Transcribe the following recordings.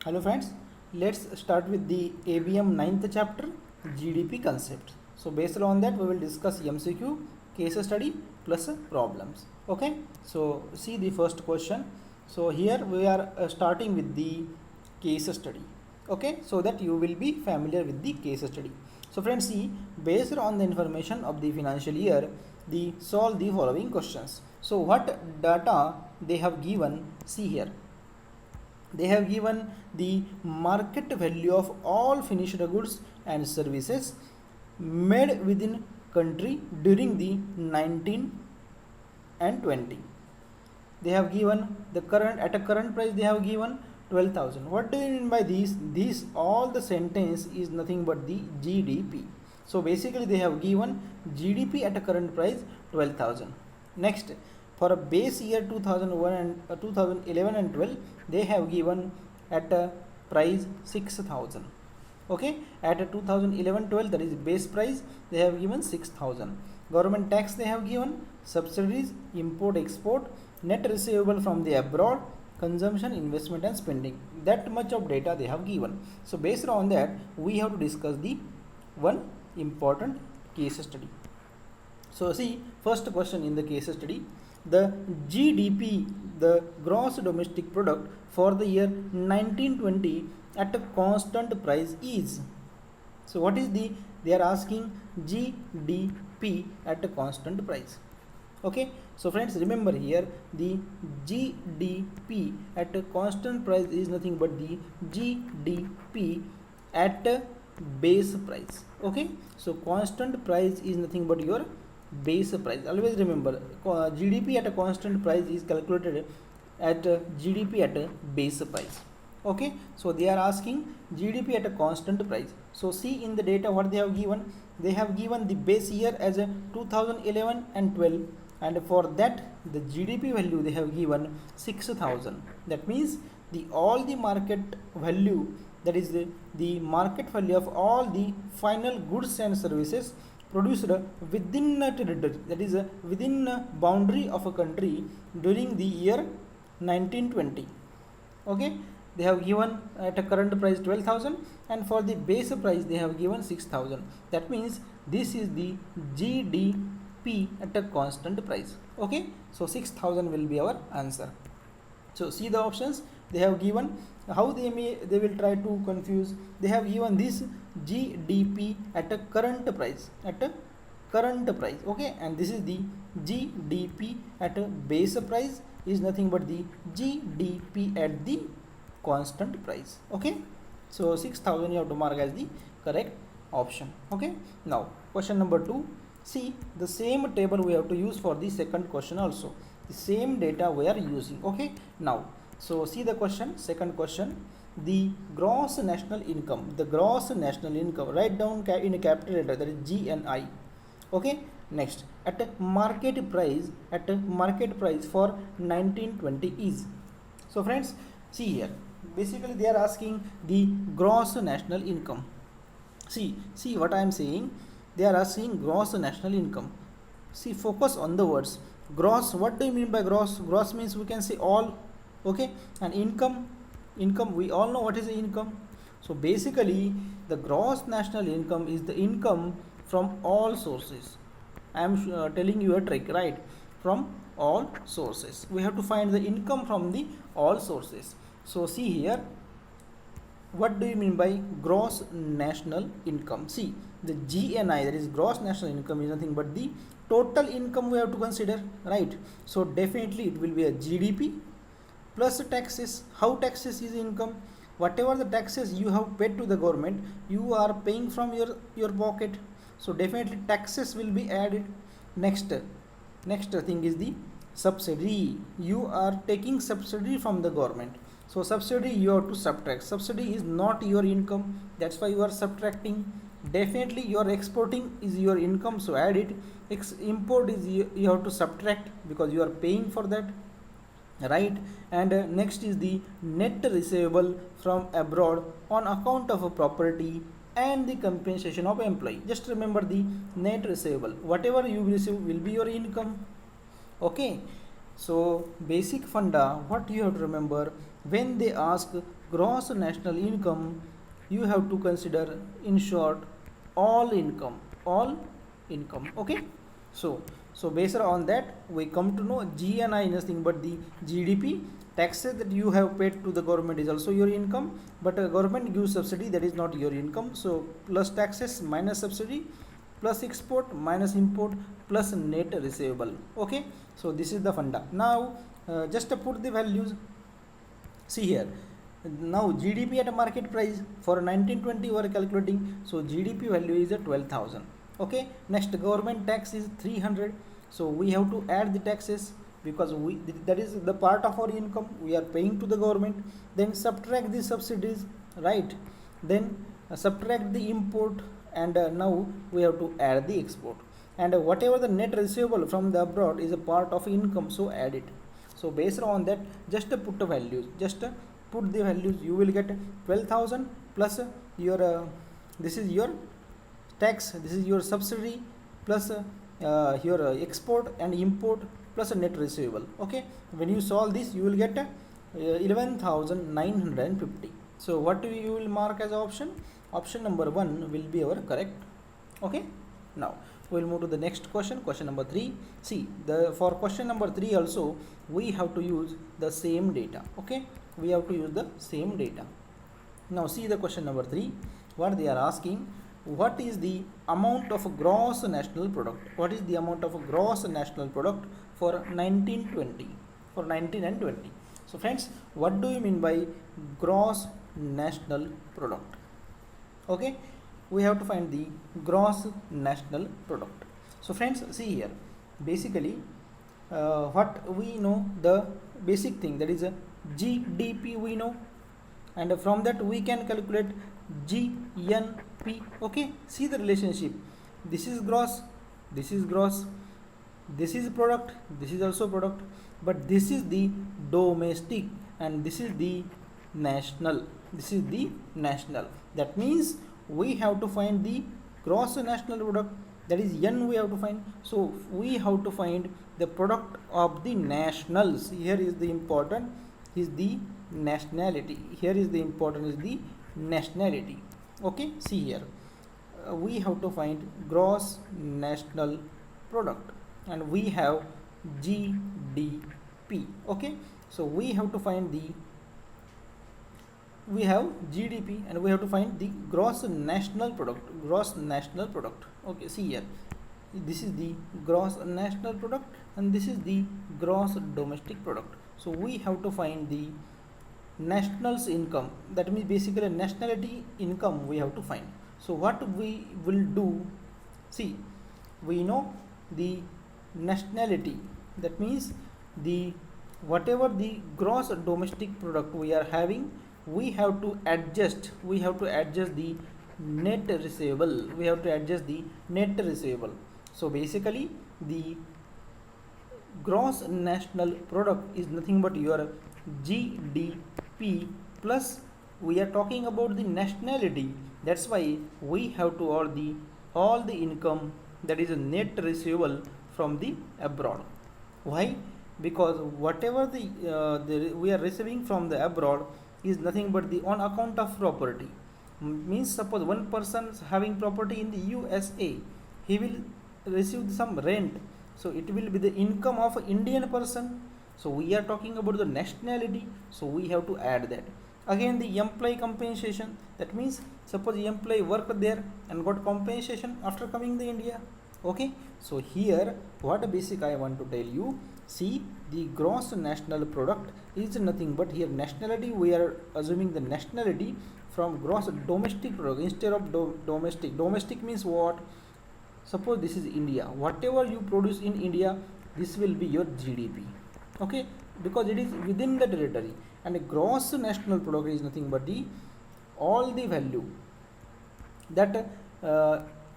Hello friends, let's start with the ABM 9th chapter, GDP concept. So based on that we will discuss MCQ, case study plus problems. Okay, so see the first question. So here we are starting with the case study. Okay, so that you will be familiar with the case study. So friends, see, based on the information of the financial year, the solve the following questions. So what data they have given, see here. They have given the market value of all finished goods and services made within country during the 19 and 20. They have given the current at a current price they have given 12,000. What do you mean by these? These all the sentence is nothing but the GDP. So basically they have given GDP at a current price 12,000. Next, for a base year 2001 and 2011 and 12, they have given at a price 6,000. Okay, at a 2011-12, that is base price, they have given 6,000. Government tax they have given, subsidies, import export, net receivable from the abroad, consumption, investment and spending. That much of data they have given. So based on that, we have to discuss the one important case study. So see, first question in the case study, the GDP, the gross domestic product for the year 1920 at a constant price is. So what is the, they are asking GDP at a constant price. Okay, so friends, remember here the GDP at a constant price is nothing but the GDP at a base price. Okay, so constant price is nothing but your base price. Always remember, GDP at a constant price is calculated at GDP at a base price. Okay, so they are asking GDP at a constant price. So see in the data what they have given. They have given the base year as a 2011 and 12, and for that the GDP value they have given 6,000. That means the all the market value, that is the market value of all the final goods and services produced within a territory, that is within a boundary of a country during the year 1920. Okay, they have given at a current price 12,000, and for the base price they have given 6,000. That means this is the GDP at a constant price. Okay, so 6,000 will be our answer. So see the options they have given. How they will try to confuse. They have given this GDP at a current price, at a current price. Okay, and this is the GDP at a base price is nothing but the GDP at the constant price. Okay, so 6,000 you have to mark as the correct option. Okay, now question number 2. See, the same table we have to use for the second question also. The same data we are using. Okay, now so see the question, second question, the gross national income. The gross national income, write down in a capital letter, that is GNI. Okay, next, at a market price, at a market price for 1920 is. So friends, see here, basically they are asking the gross national income. See what I am saying. They are asking gross national income. See, focus on the words. Gross, what do you mean by gross? Gross means we can say all. Okay, and income, we all know what is the income. So basically the gross national income is the income from all sources. I am telling you a trick, right? From all sources we have to find the income from the all sources. So see here, what do you mean by gross national income? See, the GNI, that is gross national income, is nothing but the total income we have to consider, right? So definitely it will be a GDP plus taxes. How taxes is income? Whatever the taxes you have paid to the government, you are paying from your pocket. So definitely taxes will be added. Next thing is the subsidy. You are taking subsidy from the government. So subsidy you have to subtract. Subsidy is not your income. That's why you are subtracting. Definitely your exporting is your income. So add it. Import is you have to subtract because you are paying for that. Right, and next is the net receivable from abroad on account of a property and the compensation of employee. Just remember the net receivable, whatever you receive will be your income. Okay, so basic funda, what you have to remember, when they ask gross national income, you have to consider, in short, all income, okay. So based on that, we come to know GNI is nothing but the GDP. Taxes that you have paid to the government is also your income, but government gives subsidy, that is not your income. So plus taxes minus subsidy plus export minus import plus net receivable, okay. So this is the funda. Now just put the values. See here, now GDP at a market price for 1920 we are calculating, so GDP value is 12,000, okay. Next, government tax is 300, so we have to add the taxes, because that is the part of our income we are paying to the government. Then subtract the subsidies, right? Then subtract the import, and now we have to add the export, and whatever the net receivable from the abroad is a part of income, so add it. So based on that, just put the values, put the values, you will get 12,000 plus your this is your tax, this is your subsidy, plus your export and import plus a net receivable, okay. When you solve this, you will get 11,950. So what you will mark as option? Option number 1 will be our correct, okay. Now we will move to the next question, question number 3. See, for question number 3 also we have to use the same data, okay. We have to use the same data. Now see the question number 3. What they are asking, what is the amount of gross national product? What is the amount of gross national product for 1920, for 19 and 20? So friends, what do you mean by gross national product? Okay, we have to find the gross national product. So friends, see here, basically what we know, the basic thing, that is a GDP we know, and from that we can calculate GNP, okay. See the relationship, this is gross, this is gross, this is product, this is also product, but this is the domestic and this is the national, this is the national. That means we have to find the gross national product, that is N we have to find. So we have to find the product of the nationals. Here is the important, is the nationality, here is the important, is the nationality, okay. See here, we have to find gross national product, and we have GDP, okay. So we have to find the, we have GDP and we have to find the gross national product, okay. See here, this is the gross national product and this is the gross domestic product. So we have to find the nationals income, that means basically nationality income we have to find. So what we will do, see, we know the nationality, that means the whatever the gross domestic product we are having, we have to adjust the net receivable, So basically the gross national product is nothing but your GDP plus we are talking about the nationality, that's why we have to add all the income, that is a net receivable from the abroad. Why? Because whatever we are receiving from the abroad is nothing but the on account of property. Means suppose one person is having property in the USA, he will receive some rent, so it will be the income of an Indian person. So we are talking about the nationality, so we have to add that. Again the employee compensation, that means suppose the employee worked there and got compensation after coming to India, okay. So here what basic I want to tell you, see, the gross national product is nothing but here nationality, we are assuming the nationality from gross domestic product instead of domestic means what? Suppose this is India, whatever you produce in India, this will be your GDP, okay, because it is within the territory. And a gross national product is nothing but the all the value that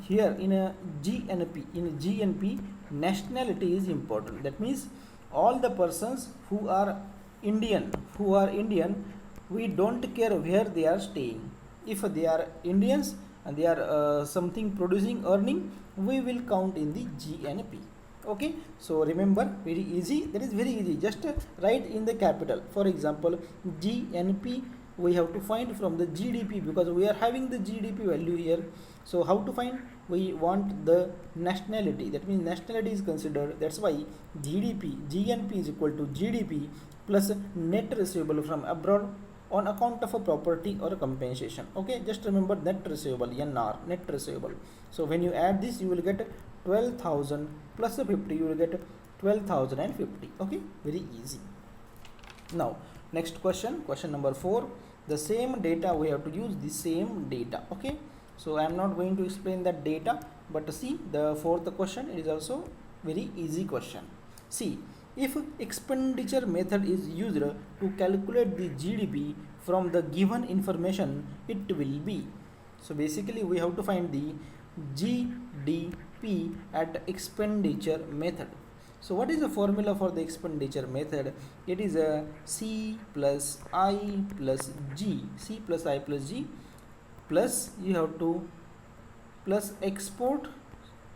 here in a GNP nationality is important. That means all the persons who are Indian, we don't care where they are staying. If they are Indians and they are something producing, earning, we will count in the GNP, Okay, so remember, very easy, that is very easy, just write in the capital. For example, GNP we have to find from the GDP, because we are having the GDP value here. So how to find? We want the nationality, that means nationality is considered. That's why GNP is equal to GDP plus net receivable from abroad on account of a property or a compensation. Okay, just remember net receivable, NR, net receivable. So when you add this, you will get 12,000 plus 50, you will get 12,050. Okay, very easy. Now next question, question number 4. The same data, we have to use the same data. Okay, so I am not going to explain that data, but see the fourth question, it is also very easy question. See, if expenditure method is used to calculate the GDP from the given information, it will be. So basically we have to find the GDP at expenditure method. So what is the formula for the expenditure method? It is a C plus I plus G, C plus I plus G, plus you have to plus export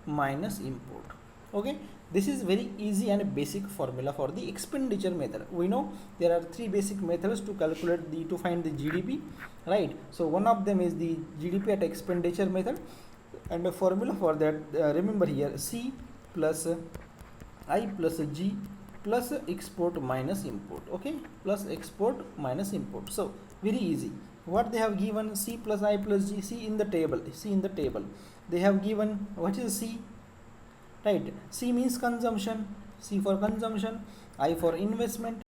minus import. Okay, this is very easy and a basic formula for the expenditure method. We know there are three basic methods to calculate the, to find the GDP, right? So one of them is the GDP at expenditure method, and the formula for that, remember here, C plus I plus G plus export minus import. Okay, plus export minus import. So very easy. What they have given, C plus I plus G, see in the table, see in the table they have given what is C, right? C means consumption, C for consumption, I for investment,